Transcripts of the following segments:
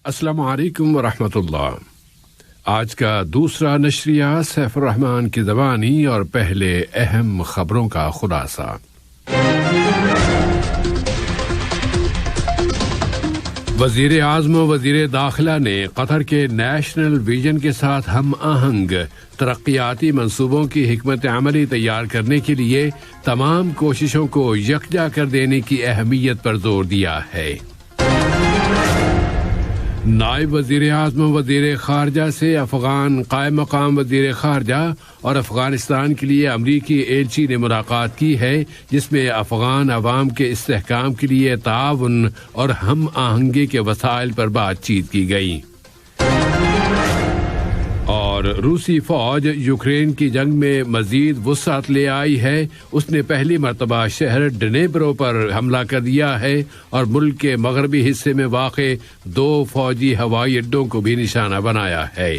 السلام علیکم ورحمۃ اللہ۔ آج کا دوسرا نشریہ سیف الرحمان کی زبانی اور پہلے اہم خبروں کا خلاصہ۔ وزیر اعظم و وزیر داخلہ نے قطر کے نیشنل ویژن کے ساتھ ہم آہنگ ترقیاتی منصوبوں کی حکمت عملی تیار کرنے کے لیے تمام کوششوں کو یکجا کر دینے کی اہمیت پر زور دیا ہے۔ نائب وزیر اعظم وزیر خارجہ سے افغان قائم مقام وزیر خارجہ اور افغانستان کے لیے امریکی ایلچی نے ملاقات کی ہے، جس میں افغان عوام کے استحکام کے لیے تعاون اور ہم آہنگی کے وسائل پر بات چیت کی گئی۔ اور روسی فوج یوکرین کی جنگ میں مزید وسعت لے آئی ہے۔ اس نے پہلی مرتبہ شہر ڈنیپرو پر حملہ کر دیا ہے اور ملک کے مغربی حصے میں واقع 2 فوجی ہوائی اڈوں کو بھی نشانہ بنایا ہے۔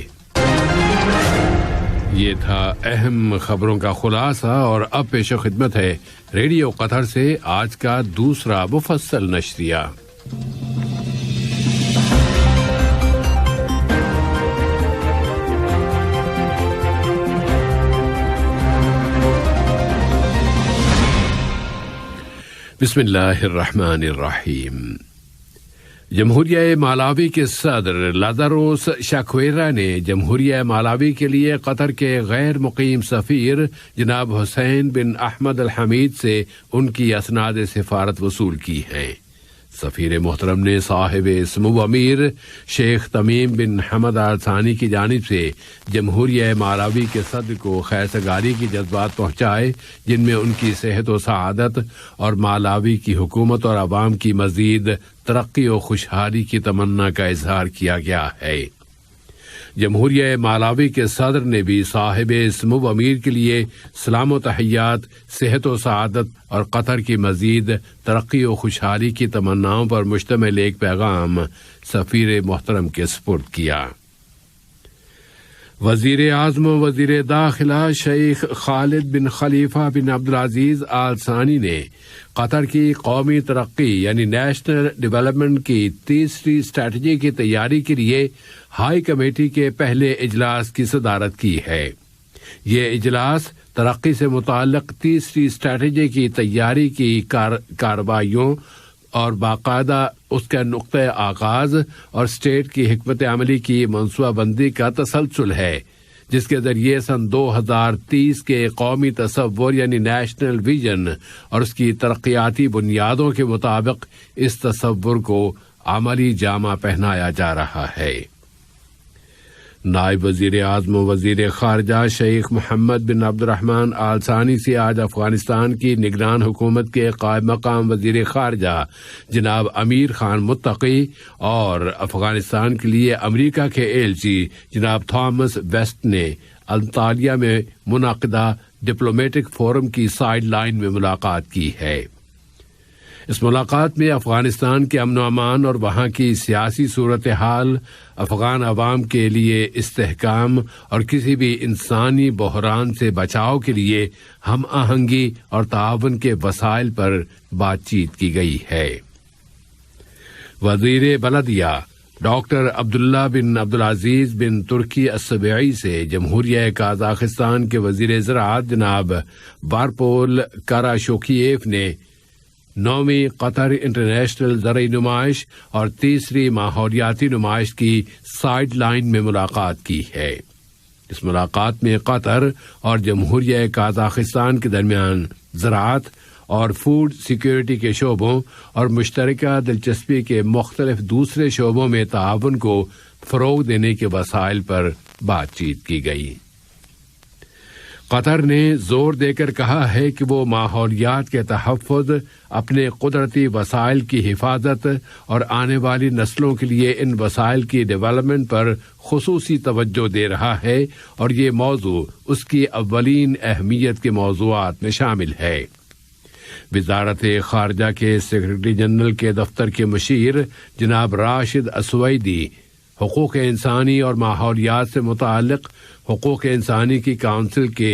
یہ تھا اہم خبروں کا خلاصہ، اور اب پیش خدمت ہے ریڈیو قطر سے آج کا دوسرا مفصل نشریہ۔ بسم اللہ الرحمن الرحیم۔ جمہوریہ مالاوی کے صدر لازاروس شاکویرا نے جمہوریہ مالاوی کے لیے قطر کے غیر مقیم سفیر جناب حسین بن احمد الحمید سے ان کی اسناد سفارت وصول کی ہیں۔ سفیر محترم نے صاحب سمو امیر شیخ تمیم بن حمد آل ثانی کی جانب سے جمہوریہ مالاوی کے صدر کو خیرسگاری کی جذبات پہنچائے، جن میں ان کی صحت و سعادت اور مالاوی کی حکومت اور عوام کی مزید ترقی و خوشحالی کی تمنا کا اظہار کیا گیا ہے۔ جمہوریہ مالاوی کے صدر نے بھی صاحب سمو امیر کے لیے سلام و تحیات، صحت و سعادت اور قطر کی مزید ترقی و خوشحالی کی تمناؤں پر مشتمل ایک پیغام سفیر محترم کے سپرد کیا۔ وزیر اعظم و وزیر داخلہ شیخ خالد بن خلیفہ بن عبدالعزیز آل ثانی نے قطر کی قومی ترقی یعنی نیشنل ڈیولپمنٹ کی تیسری اسٹریٹجی کی تیاری کے لیے ہائی کمیٹی کے پہلے اجلاس کی صدارت کی ہے۔ یہ اجلاس ترقی سے متعلق تیسری اسٹریٹجی کی تیاری کی کارروائیوں اور باقاعدہ اس کا نقطۂ آغاز اور اسٹیٹ کی حکمت عملی کی منصوبہ بندی کا تسلسل ہے، جس کے ذریعے سن 2030 کے قومی تصور یعنی نیشنل ویژن اور اس کی ترقیاتی بنیادوں کے مطابق اس تصور کو عملی جامہ پہنایا جا رہا ہے۔ نائب وزیر اعظم و وزیر خارجہ شیخ محمد بن عبد الرحمن آل ثانی سے آج افغانستان کی نگران حکومت کے قائم مقام وزیر خارجہ جناب امیر خان متقی اور افغانستان کے لیے امریکہ کے ایلچی جناب تھامس ویسٹ نے انطالیہ میں منعقدہ ڈپلومیٹک فورم کی سائیڈ لائن میں ملاقات کی ہے۔ اس ملاقات میں افغانستان کے امن و امان اور وہاں کی سیاسی صورتحال، افغان عوام کے لیے استحکام اور کسی بھی انسانی بحران سے بچاؤ کے لیے ہم آہنگی اور تعاون کے وسائل پر بات چیت کی گئی ہے۔ وزیر بلدیہ ڈاکٹر عبداللہ بن عبدالعزیز بن ترکی السبیعی سے جمہوریہ قازقستان کے وزیر زراعت جناب بارپول کاراشوکییف نے 9ویں قطر انٹرنیشنل زرعی نمائش اور تیسری ماحولیاتی نمائش کی سائیڈ لائن میں ملاقات کی ہے۔ اس ملاقات میں قطر اور جمہوریہ قازقستان کے درمیان زراعت اور فوڈ سیکیورٹی کے شعبوں اور مشترکہ دلچسپی کے مختلف دوسرے شعبوں میں تعاون کو فروغ دینے کے وسائل پر بات چیت کی گئی۔ قطر نے زور دے کر کہا ہے کہ وہ ماحولیات کے تحفظ، اپنے قدرتی وسائل کی حفاظت اور آنے والی نسلوں کے لیے ان وسائل کی ڈیولپمنٹ پر خصوصی توجہ دے رہا ہے، اور یہ موضوع اس کی اولین اہمیت کے موضوعات میں شامل ہے۔ وزارت خارجہ کے سیکرٹری جنرل کے دفتر کے مشیر جناب راشد السویدی حقوق انسانی اور ماحولیات سے متعلق حقوق انسانی کی کونسل کے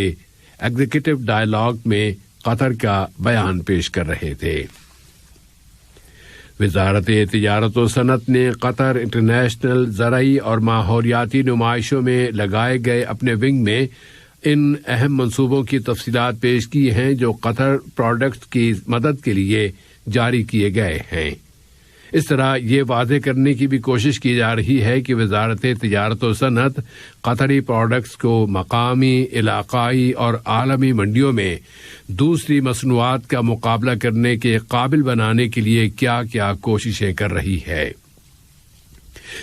ایگزیکٹو ڈائیلاگ میں قطر کا بیان پیش کر رہے تھے۔ وزارت تجارت و صنعت نے قطر انٹرنیشنل زرعی اور ماحولیاتی نمائشوں میں لگائے گئے اپنے ونگ میں ان اہم منصوبوں کی تفصیلات پیش کی ہیں جو قطر پروڈکٹس کی مدد کے لیے جاری کیے گئے ہیں۔ اس طرح یہ واضح کرنے کی بھی کوشش کی جا رہی ہے کہ وزارت تجارت و صنعت قطری پروڈکٹس کو مقامی، علاقائی اور عالمی منڈیوں میں دوسری مصنوعات کا مقابلہ کرنے کے قابل بنانے کے لیے کیا کیا کوششیں کر رہی ہے۔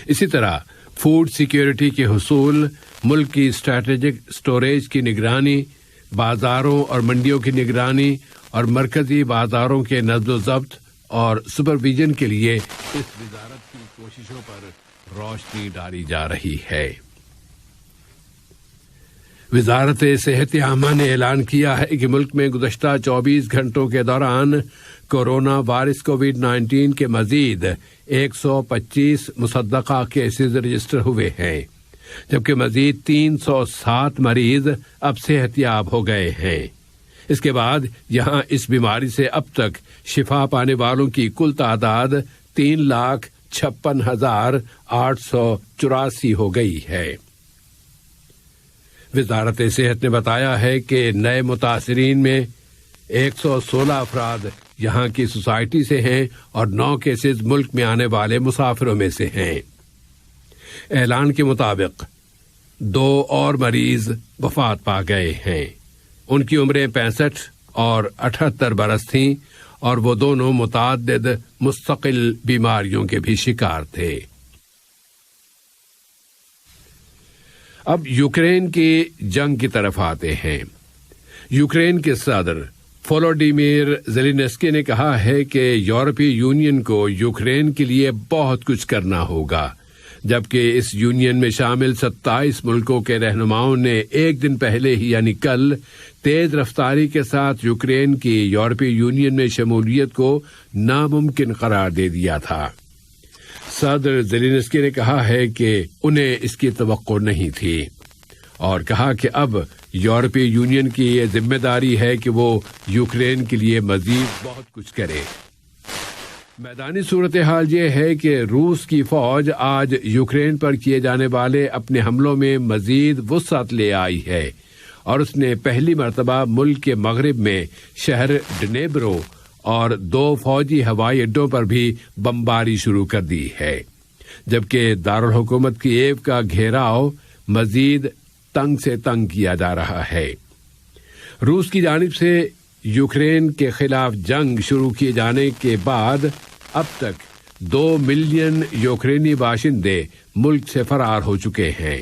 اسی طرح فوڈ سیکیورٹی کے حصول، ملک کی اسٹریٹجک اسٹوریج کی نگرانی، بازاروں اور منڈیوں کی نگرانی اور مرکزی بازاروں کے نظم و ضبط اور سپرویژن کے لیے اس وزارت کی کوششوں پر روشنی ڈالی جا رہی ہے۔ وزارت صحت عامہ نے اعلان کیا ہے کہ ملک میں گزشتہ 24 گھنٹوں کے دوران کورونا وائرس کووڈ-19 کے مزید 125 مصدقہ کیسز رجسٹر ہوئے ہیں، جبکہ مزید 307 مریض اب صحت یاب ہو گئے ہیں۔ اس کے بعد یہاں اس بیماری سے اب تک شفا پانے والوں کی کل تعداد 3,56,884 ہو گئی ہے۔ وزارت صحت نے بتایا ہے کہ نئے متاثرین میں 116 افراد یہاں کی سوسائٹی سے ہیں اور 9 کیسز ملک میں آنے والے مسافروں میں سے ہیں۔ اعلان کے مطابق 2 اور مریض وفات پا گئے ہیں۔ ان کی عمریں 65 اور 78 برس تھیں اور وہ دونوں متعدد مستقل بیماریوں کے بھی شکار تھے۔ اب یوکرین کی جنگ کی طرف آتے ہیں۔ یوکرین کے صدر وولودیمیر زیلنسکی نے کہا ہے کہ یورپی یونین کو یوکرین کے لیے بہت کچھ کرنا ہوگا، جبکہ اس یونین میں شامل 27 ملکوں کے رہنماؤں نے ایک دن پہلے ہی یعنی کل تیز رفتاری کے ساتھ یوکرین کی یورپی یونین میں شمولیت کو ناممکن قرار دے دیا تھا۔ صدر زیلنسکی نے کہا ہے کہ انہیں اس کی توقع نہیں تھی اور کہا کہ اب یورپی یونین کی یہ ذمہ داری ہے کہ وہ یوکرین کے لیے مزید بہت کچھ کرے۔ میدانی صورتحال یہ ہے کہ روس کی فوج آج یوکرین پر کیے جانے والے اپنے حملوں میں مزید وسعت لے آئی ہے اور اس نے پہلی مرتبہ ملک کے مغرب میں شہر ڈنیبرو اور 2 فوجی ہوائی اڈوں پر بھی بمباری شروع کر دی ہے، جبکہ دارالحکومت کییو کا گھیراؤ مزید تنگ سے تنگ کیا جا رہا ہے۔ روس کی جانب سے یوکرین کے خلاف جنگ شروع کیے جانے کے بعد اب تک 2 ملین یوکرینی باشندے ملک سے فرار ہو چکے ہیں۔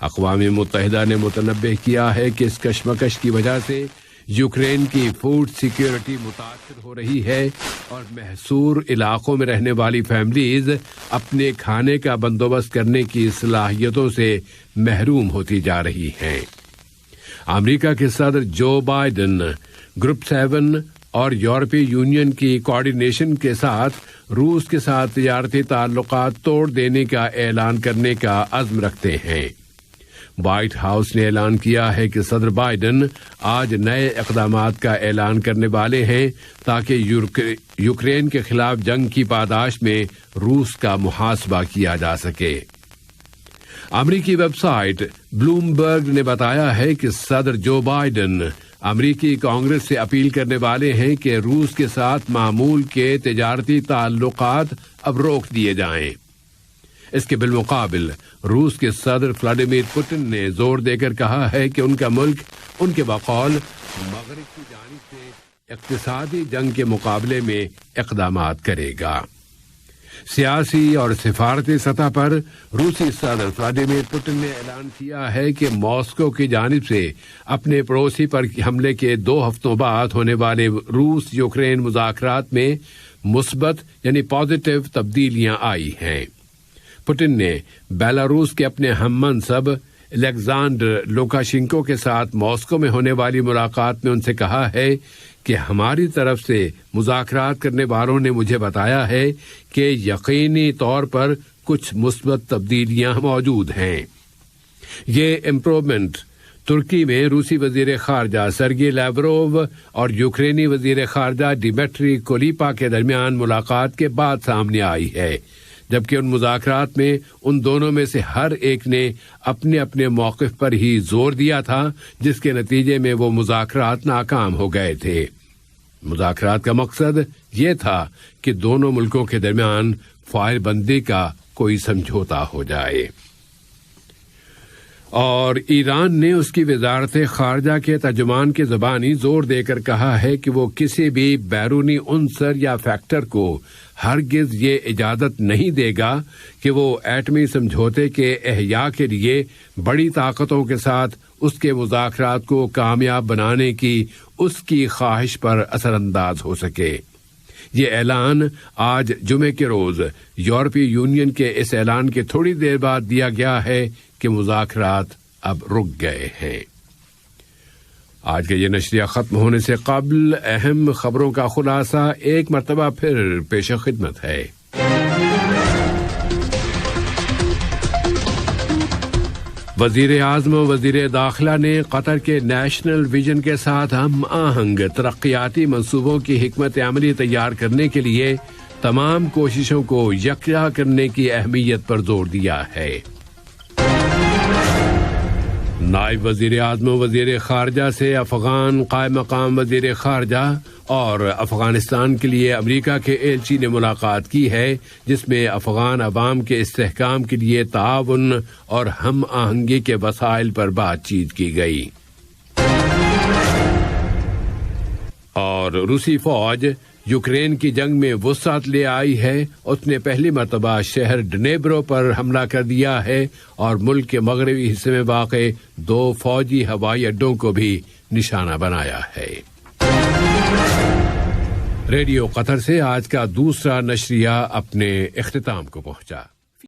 اقوام متحدہ نے متنبہ کیا ہے کہ اس کشمکش کی وجہ سے یوکرین کی فوڈ سیکیورٹی متاثر ہو رہی ہے اور محصور علاقوں میں رہنے والی فیملیز اپنے کھانے کا بندوبست کرنے کی صلاحیتوں سے محروم ہوتی جا رہی ہیں۔ امریکہ کے صدر جو بائیڈن گروپ 7 اور یورپی یونین کی کوارڈینیشن کے ساتھ روس کے ساتھ تجارتی تعلقات توڑ دینے کا اعلان کرنے کا عزم رکھتے ہیں۔ وائٹ ہاؤس نے اعلان کیا ہے کہ صدر بائیڈن آج نئے اقدامات کا اعلان کرنے والے ہیں تاکہ یوکرین کے خلاف جنگ کی پاداش میں روس کا محاسبہ کیا جا سکے۔ امریکی ویب سائٹ بلومبرگ نے بتایا ہے کہ صدر جو بائیڈن امریکی کانگریس سے اپیل کرنے والے ہیں کہ روس کے ساتھ معمول کے تجارتی تعلقات اب روک دیے جائیں۔ اس کے بالمقابل روس کے صدر ولادیمیر پوٹن نے زور دے کر کہا ہے کہ ان کا ملک ان کے بقول مغرب کی جانب سے اقتصادی جنگ کے مقابلے میں اقدامات کرے گا۔ سیاسی اور سفارتی سطح پر روسی صدر ولادیمیر پوٹن نے اعلان کیا ہے کہ ماسکو کی جانب سے اپنے پڑوسی پر حملے کے 2 ہفتوں بعد ہونے والے روس یوکرین مذاکرات میں مثبت یعنی پازیٹیو تبدیلیاں آئی ہیں۔ پوٹن نے بیلاروس کے اپنے ہم منصب الیگزانڈر لوکاشینکو کے ساتھ ماسکو میں ہونے والی ملاقات میں ان سے کہا ہے کہ ہماری طرف سے مذاکرات کرنے والوں نے مجھے بتایا ہے کہ یقینی طور پر کچھ مثبت تبدیلیاں موجود ہیں۔ یہ امپروومنٹ ترکی میں روسی وزیر خارجہ سرگی لیوروو اور یوکرینی وزیر خارجہ ڈیمیٹری کولیپا کے درمیان ملاقات کے بعد سامنے آئی ہے، جبکہ ان مذاکرات میں ان دونوں میں سے ہر ایک نے اپنے اپنے موقف پر ہی زور دیا تھا، جس کے نتیجے میں وہ مذاکرات ناکام ہو گئے تھے۔ مذاکرات کا مقصد یہ تھا کہ دونوں ملکوں کے درمیان فائر بندی کا کوئی سمجھوتا ہو جائے، اور ایران نے اس کی وزارت خارجہ کے ترجمان کی زبانی زور دے کر کہا ہے کہ وہ کسی بھی بیرونی عنصر یا فیکٹر کو ہرگز یہ اجازت نہیں دے گا کہ وہ ایٹمی سمجھوتے کے احیاء کے لیے بڑی طاقتوں کے ساتھ اس کے مذاکرات کو کامیاب بنانے کی اس کی خواہش پر اثر انداز ہو سکے۔ یہ اعلان آج جمعے کے روز یورپی یونین کے اس اعلان کے تھوڑی دیر بعد دیا گیا ہے کہ مذاکرات اب رک گئے ہیں۔ آج کا یہ نشریہ ختم ہونے سے قبل اہم خبروں کا خلاصہ ایک مرتبہ پھر پیش خدمت ہے۔ وزیر اعظم و وزیر داخلہ نے قطر کے نیشنل ویژن کے ساتھ ہم آہنگ ترقیاتی منصوبوں کی حکمت عملی تیار کرنے کے لیے تمام کوششوں کو یکجا کرنے کی اہمیت پر زور دیا ہے۔ نائب وزیر اعظم و وزیر خارجہ سے افغان قائم مقام وزیر خارجہ اور افغانستان کے لیے امریکہ کے ایلچی نے ملاقات کی ہے، جس میں افغان عوام کے استحکام کے لیے تعاون اور ہم آہنگی کے وسائل پر بات چیت کی گئی۔ اور روسی فوج یوکرین کی جنگ میں وسعت لے آئی ہے، اس نے پہلی مرتبہ شہر ڈنیبرو پر حملہ کر دیا ہے اور ملک کے مغربی حصے میں واقع 2 فوجی ہوائی اڈوں کو بھی نشانہ بنایا ہے۔ ریڈیو قطر سے آج کا دوسرا نشریہ اپنے اختتام کو پہنچا۔